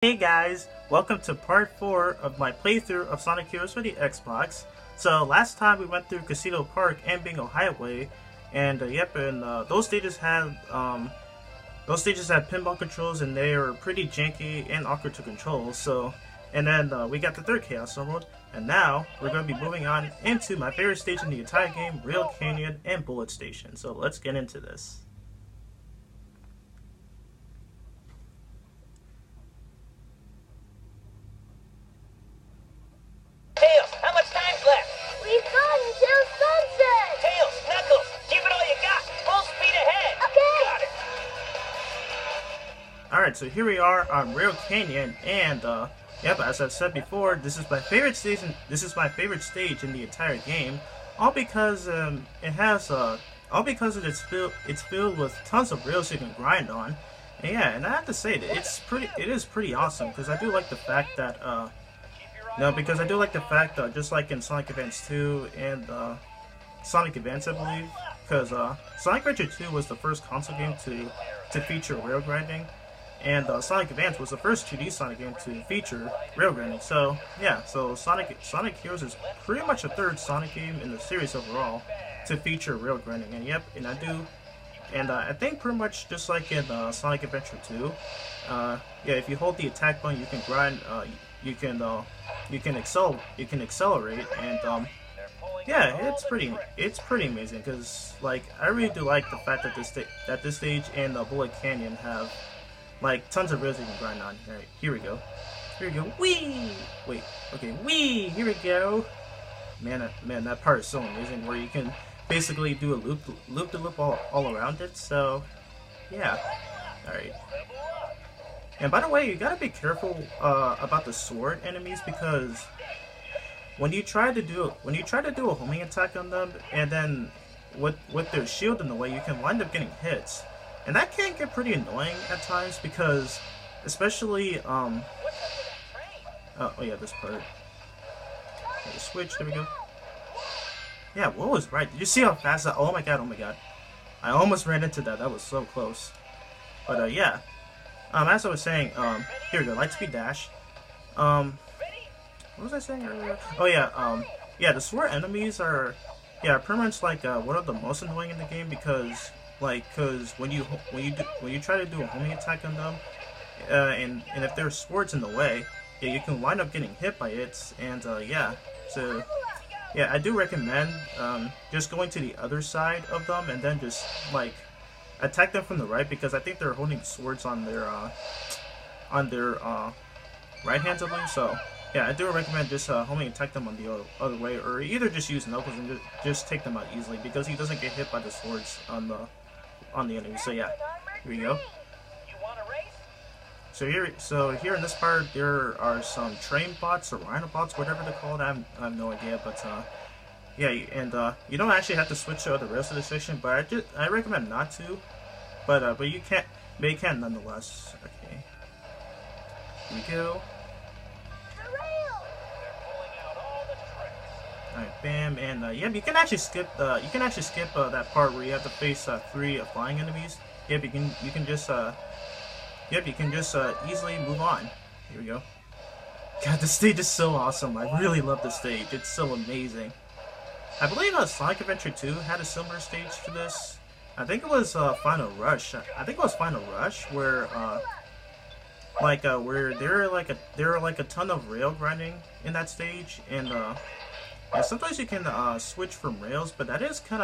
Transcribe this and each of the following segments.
Hey guys, welcome to part 4 of my playthrough of Sonic Heroes for the Xbox. So last time we went through Casino Park and Bingo Highway, and those stages had pinball controls, and they were pretty janky and awkward to control. So, and then we got the third Chaos Emerald, and now we're going to be moving on into my favorite stage in the entire game, Rail Canyon and Bullet Station. So let's get into this. Tails, how much time's left? We've got until sunset! Tails, Knuckles, give it all you got. Full speed ahead. Okay. Got it. Alright, so here we are on Rail Canyon, and as I've said before, this is my favorite stage. This is my favorite stage in the entire game, all because it's filled with tons of rails you can grind on. And I have to say that it is pretty awesome, because I do like the fact that just like in Sonic Advance 2 and Sonic Advance, I believe, because Sonic Adventure 2 was the first console game to feature rail grinding, and Sonic Advance was the first 2D Sonic game to feature rail grinding. So yeah, so Sonic Heroes is pretty much the third Sonic game in the series overall to feature rail grinding, and I think pretty much just like in Sonic Adventure 2, if you hold the attack button, you can grind. You can accelerate, and it's pretty amazing, because like I really do like the fact that this stage and Bullet Canyon have like tons of rails you can grind on. All right, here we go, wee! Wait, okay, wee! Here we go. Man, that part is so amazing, where you can basically do a loop all around it. So yeah, all right. And by the way, you gotta be careful about the sword enemies, because when you try to do a homing attack on them, and then with their shield in the way, you can wind up getting hits, and that can get pretty annoying at times, because especially this part. Okay, switch. There we go. Yeah, what was right? Did you see how fast that? Oh my god! I almost ran into that. That was so close. But yeah. As I was saying, here we go, Lightspeed Dash. What was I saying earlier? Oh yeah, the sword enemies are, pretty much like one of the most annoying in the game, because when you try to do a homing attack on them, and if there's swords in the way, you can wind up getting hit by it, and so I do recommend just going to the other side of them, and then just like attack them from the right, because I think they're holding swords on their right hands, I believe. So yeah, I do recommend just homing attack them on the other way, or either just use Knuckles and just take them out easily, because he doesn't get hit by the swords on the enemy. So yeah, here we go. So here in this part, there are some train bots or rhino bots, whatever they're called. I have no idea, but you don't actually have to switch to other rails to the station, but I recommend not to. But you can nonetheless. Okay. Here we go. Alright, bam, and you can actually skip that part where you have to face 3 flying enemies. Yep, you can just easily move on. Here we go. God, this stage is so awesome. I really love this stage. It's so amazing. I believe Sonic Adventure 2 had a similar stage to this. I think it was Final Rush. I think it was Final Rush, where where there are like a ton of rail grinding in that stage, and sometimes you can switch from rails, but that is pretty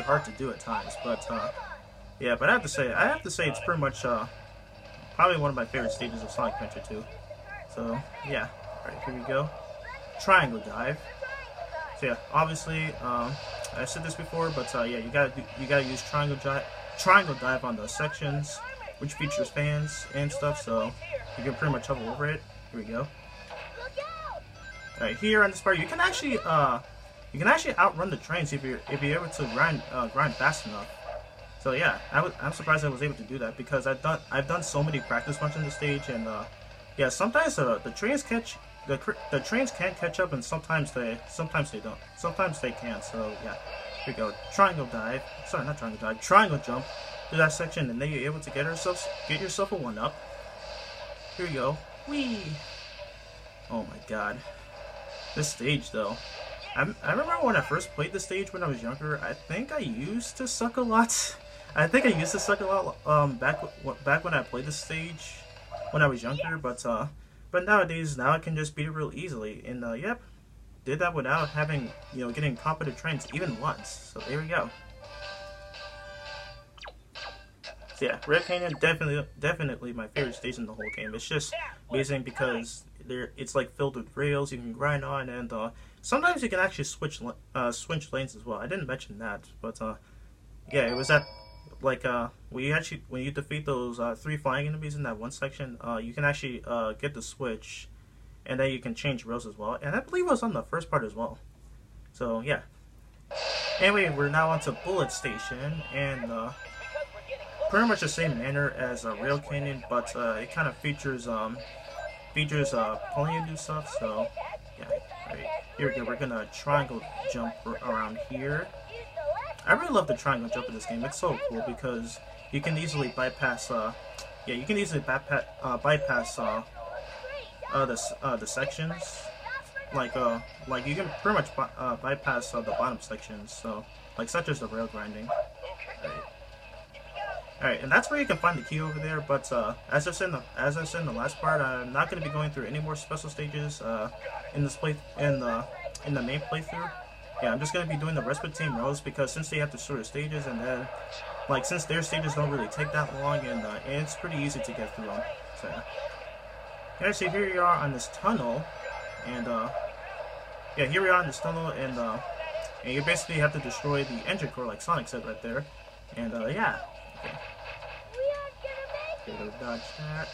hard to do at times. But but I have to say it's pretty much probably one of my favorite stages of Sonic Adventure 2. So yeah, all right, here we go. Triangle dive. So yeah, obviously, I've said this before, but you gotta use triangle dive on those sections, which features fans and stuff. So you can pretty much hover over it. Here we go. All right, here on this part, you can actually outrun the trains if you're able to grind fast enough. So yeah, I'm surprised I was able to do that, because I've done so many practice runs on the stage, and sometimes the trains can catch up, and sometimes they don't. Sometimes they can. So yeah, here we go. Triangle dive. Sorry, not triangle dive. Triangle jump. through that section, and then you're able to get yourself a 1-up. Here you go. Whee! Oh my god. This stage, though. I remember when I first played this stage when I was younger, I think I used to suck a lot. I think I used to suck a lot back when I played this stage when I was younger, but nowadays, now I can just beat it real easily. And yep, did that without having, getting competent trains even once. So there we go. So yeah, Red Canyon definitely my favorite stage in the whole game. It's just amazing because it's like filled with rails you can grind on, and sometimes you can actually switch lanes as well. I didn't mention that, but yeah, it was that like when you defeat those 3 flying enemies in that one section, you can actually get the switch, and then you can change rails as well. And I believe it was on the first part as well. So yeah. Anyway, we're now on to Bullet Station, and pretty much the same manner as Rail Canyon, but it kind of features plenty of new stuff. So yeah, right here we go. We're gonna triangle jump around here. I really love the triangle jump in this game. It's so cool because you can easily bypass the sections. Like you can pretty much bypass the bottom sections. So like such as the rail grinding. Alright, and that's where you can find the key over there, but as I said in the last part, I'm not going to be going through any more special stages in the main playthrough. Yeah, I'm just going to be doing the rest of the team rows because since they have to sort of stages, and then since their stages don't really take that long, and it's pretty easy to get through them. So yeah. Okay, so here you are on this tunnel, and yeah, here we are in this tunnel, and you basically have to destroy the engine core like Sonic said right there, and yeah. Okay, dodge that.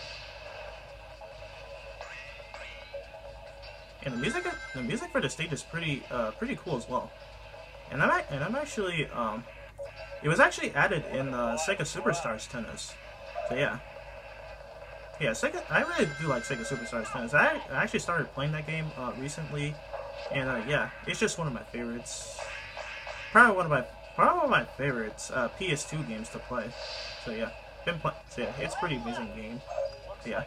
And the music for the stage is pretty cool as well. And I'm actually it was actually added in Sega Superstars Tennis. So yeah. Yeah, I really do like Sega Superstars Tennis. I actually started playing that game recently, and yeah, it's just one of my favorites. Probably one of my favorites PS2 games to play. So yeah, so yeah, it's a pretty amazing game. So yeah,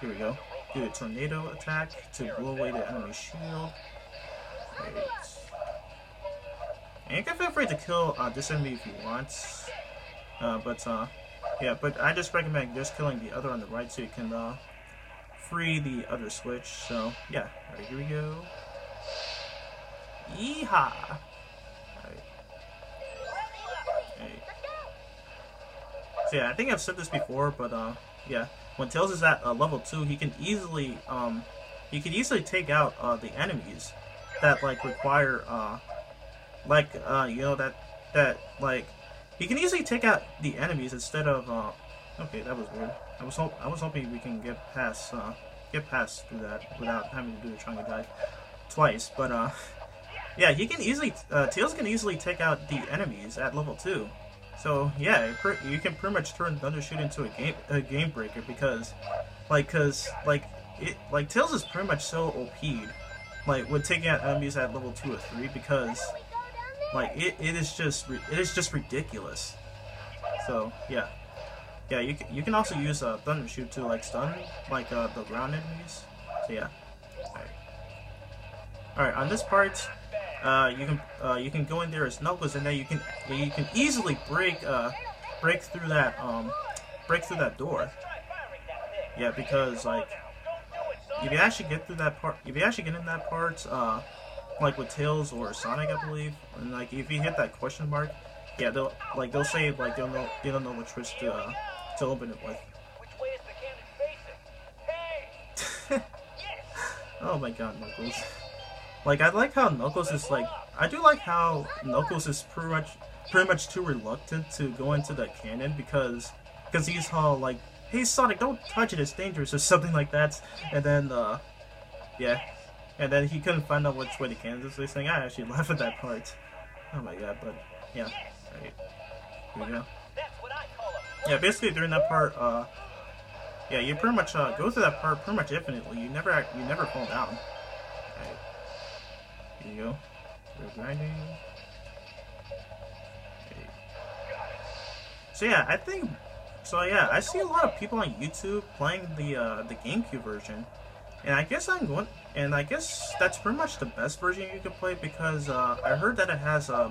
here we go. Do a tornado attack to blow away the enemy shield. Great. And you can feel free to kill this enemy if you want. Yeah, but I just recommend just killing the other on the right so you can free the other switch. So yeah, alright, here we go. Yeehaw! So yeah, I think I've said this before, but yeah, when Tails is at level 2, he can easily take out the enemies that require he can easily take out the enemies instead of okay, that was weird. I was hoping we can get past through that without having to do the triangle dive twice, but yeah, he can easily Tails can easily take out the enemies at level 2. So yeah, you can pretty much turn Thundershoot into a game breaker because Tails is pretty much so OP'd with taking out enemies at level 2 or 3 because it is just ridiculous. So yeah, you can also use Thundershoot to stun the ground enemies. So yeah, all right. On this part, you can go in there as Knuckles, and then you can easily break through that door. Yeah, because if you actually get through that part, with Tails or Sonic, I believe, and if you hit that question mark, yeah, they'll say they don't know which switch to open it with. Which way is the cannon facing? Hey! Oh my God, Knuckles. I like how Knuckles is I do like how Knuckles is pretty much too reluctant to go into the cannon because he's all hey Sonic, don't touch it, it's dangerous or something like that, and then yeah, and then he couldn't find out which way the cannon is. So I actually laugh at that part. Oh my God, but yeah, right, here we go. Yeah, basically during that part, yeah, you pretty much go through that part pretty much infinitely. You never fall down. Right. Here you go. We're grinding. Okay. yeah, I think so. Yeah, I see a lot of people on YouTube playing the GameCube version, and I guess I guess that's pretty much the best version you can play because I heard that it has a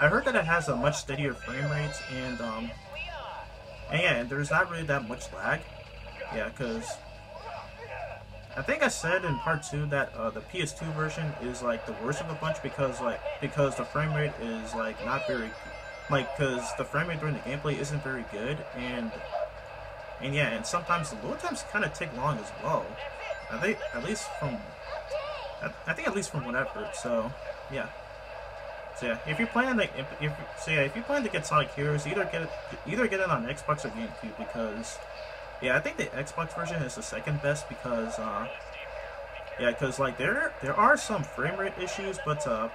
I heard that it has a much steadier frame rates and yeah, and there's not really that much lag. Yeah, because I think I said in part 2 that the PS2 version is like the worst of the bunch because the frame rate is like not very because the frame rate during the gameplay isn't very good and yeah, and sometimes the load times kind of take long as well. I think at least from what I've heard. So yeah. So yeah, if you're planning to get Sonic Heroes, either get it on Xbox or GameCube because yeah, I think the Xbox version is the second best because yeah, because like there are some frame rate issues, but other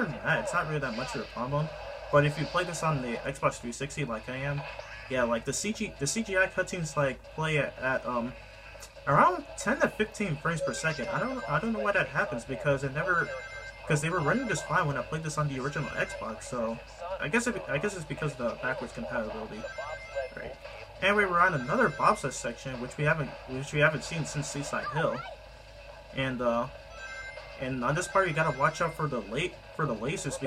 than that, it's not really that much of a problem. But if you play this on the Xbox 360 like I am, yeah, like the CGI cutscenes like play at around 10 to 15 frames per second. I don't know why that happens because they were running just fine when I played this on the original Xbox. So I guess it's because of the backwards compatibility. Right. Anyway, we're on another bobsled section, which we haven't seen since Seaside Hill, and on this part you gotta watch out for the lasers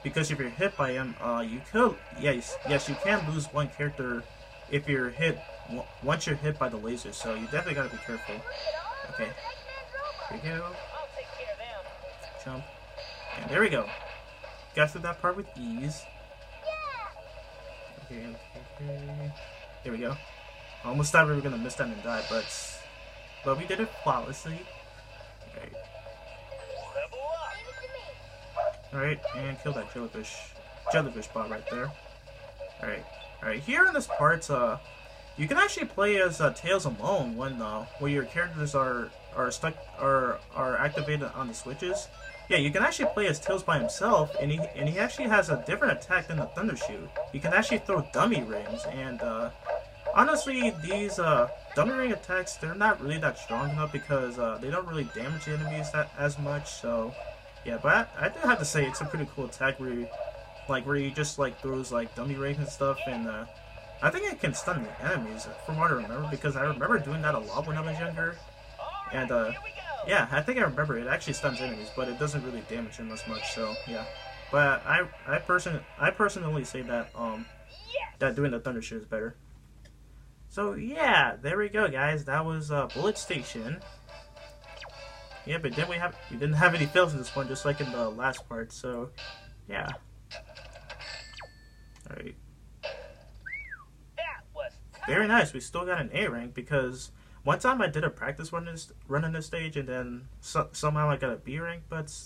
because if you're hit by them, you can lose one character if you're hit once you're hit by the lasers. So you definitely gotta be careful. Okay, here we go. Jump, and there we go. Got through that part with ease. Okay. There we go. I almost thought we were gonna miss that and die, but we did it flawlessly. Alright, and kill that jellyfish bot right there. Alright. Here in this part, you can actually play as Tails alone when your characters are activated on the switches. Yeah, you can actually play as Tails by himself, and he actually has a different attack than the Thunder Shoot. You can actually throw dummy rings, and honestly, these dummy ring attacks, they're not really that strong enough because they don't really damage the enemies as much. So yeah, but I do have to say it's a pretty cool attack where you just like throws like dummy rings and stuff, and I think it can stun the enemies from what I remember because I remember doing that a lot when I was younger, and yeah, I think I remember it actually stuns enemies, but it doesn't really damage them as much. So yeah, but I personally say that that doing the Thunder Shoot is better. So yeah, there we go, guys. That was Bullet Station. Yeah, but then we didn't have any fails in this one, just like in the last part. So yeah. All right. Very nice. We still got an A rank because one time I did a practice run in this stage, and then somehow I got a B rank. But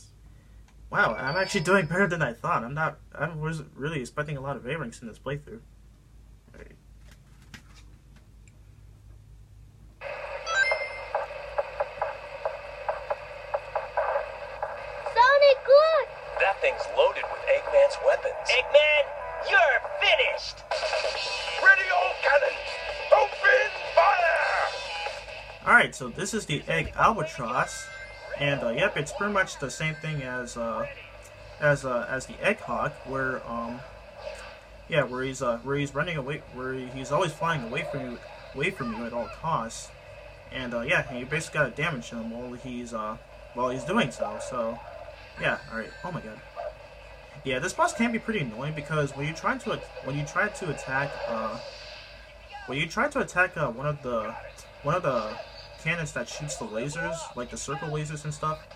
wow, I'm actually doing better than I thought. I wasn't really expecting a lot of A ranks in this playthrough. Right. Sonic, look! That thing's loaded with Eggman's weapons. Eggman, you're finished! Ready, all cannons! Open fire! Alright, so this is the Egg Albatross, and yep, it's pretty much the same thing as the Egg Hawk, where he's running away, where he's always flying away from you at all costs, and yeah, you basically gotta damage him while he's doing so. So yeah, alright. Oh my god. Yeah, this boss can be pretty annoying because when you try to attack one of the cannons that shoots the lasers, like the circle lasers and stuff,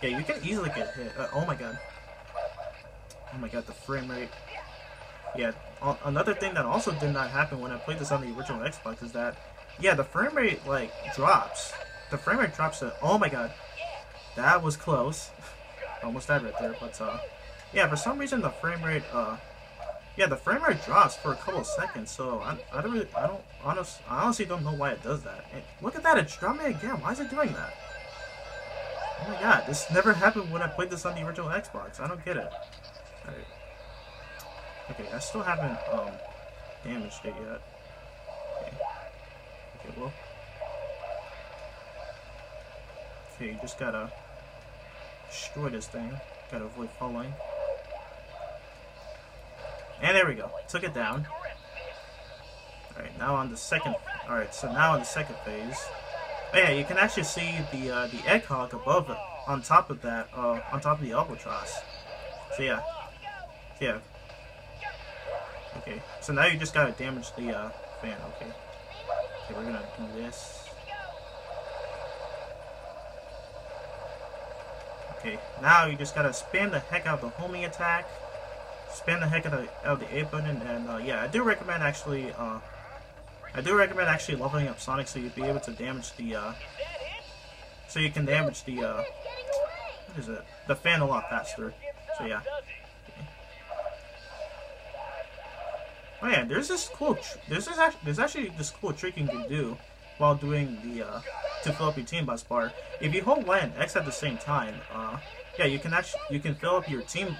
yeah, you can easily get hit. Oh my god, the frame rate. Yeah, another thing that also did not happen when I played this on the original Xbox is that, yeah, the frame rate like drops. The frame rate drops to, oh my god, that was close. Almost died right there, but yeah, for some reason the frame rate drops for a couple of seconds. So I honestly don't know why it does that. And look at that, it's dropping again. Why is it doing that? Oh my god, this never happened when I played this on the original Xbox. I don't get it. Alright. Okay, I still haven't damaged it yet. Okay, well. Okay, you just gotta destroy this thing. Gotta avoid falling. And there we go. Took it down. Alright, now on the second... Alright, so now on the second phase... Oh yeah, you can actually see the egg hog above it, on top of that, on top of the albatross. So yeah. Yeah. Okay, so now you just gotta damage the, fan, okay. Okay, we're gonna do this. Okay, now you just gotta spam the heck out of the homing attack. Spam the heck out of the A button, and, yeah, I do recommend actually leveling up Sonic so you'd be able to damage the, so you can damage the, what is it? The fan a lot faster. So yeah. Okay. Oh yeah, there's this cool, there's actually this cool trick you can do while doing the, to fill up your team boss bar. If you hold Y and X at the same time, yeah, you can fill up your team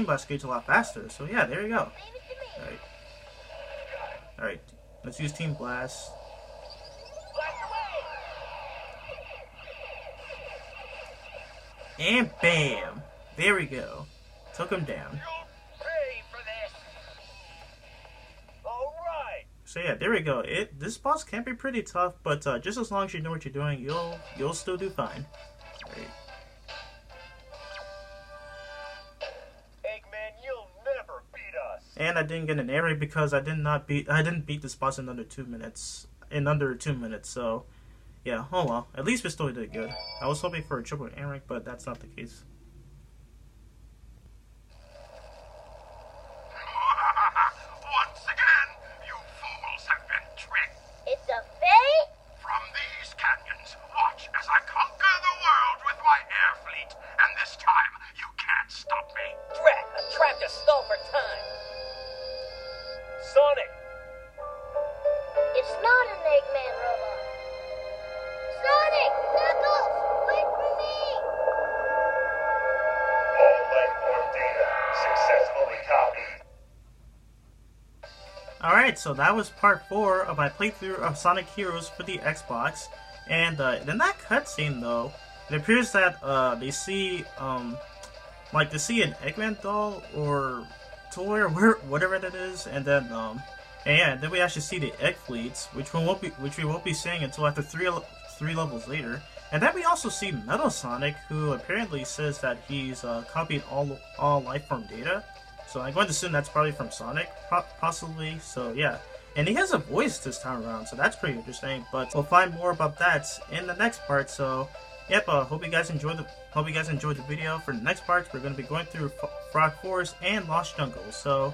boss gauge a lot faster. So yeah, there you go. Alright. Let's use Team Blast. And bam! There we go. Took him down. So yeah, there we go. This boss can be pretty tough, but just as long as you know what you're doing, you'll still do fine. Right. And I didn't get an air raid because I didn't beat this boss in under 2 minutes. So yeah, oh well. At least we still did good. I was hoping for a triple air raid, but that's not the case. Once again, you fools have been tricked. It's a fake? From these canyons, watch as I conquer the world with my air fleet. And this time, you can't stop me. Drat, a trap to stall for time. Sonic! It's not an Eggman robot. Sonic! Knuckles! Wait for me! All landborne data successfully copied. Alright, so that was part 4 of my playthrough of Sonic Heroes for the Xbox. And in that cutscene though, it appears that they see an Eggman doll or toy or whatever that is, and then then we actually see the egg fleets, which we won't be seeing until after three levels later. And then we also see Metal Sonic, who apparently says that he's copied all life form data. So I'm going to assume that's probably from Sonic, possibly. So yeah, and he has a voice this time around, so that's pretty interesting. But we'll find more about that in the next part. So yep, hope you guys enjoyed the video. For the next part, we're going to be going through Frog Forest and Lost Jungle. So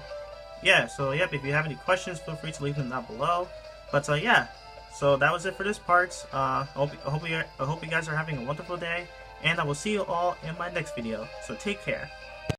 yeah, yep, if you have any questions, feel free to leave them down below. But yeah, so that was it for this part. I hope you guys are having a wonderful day, and I will see you all in my next video. So take care.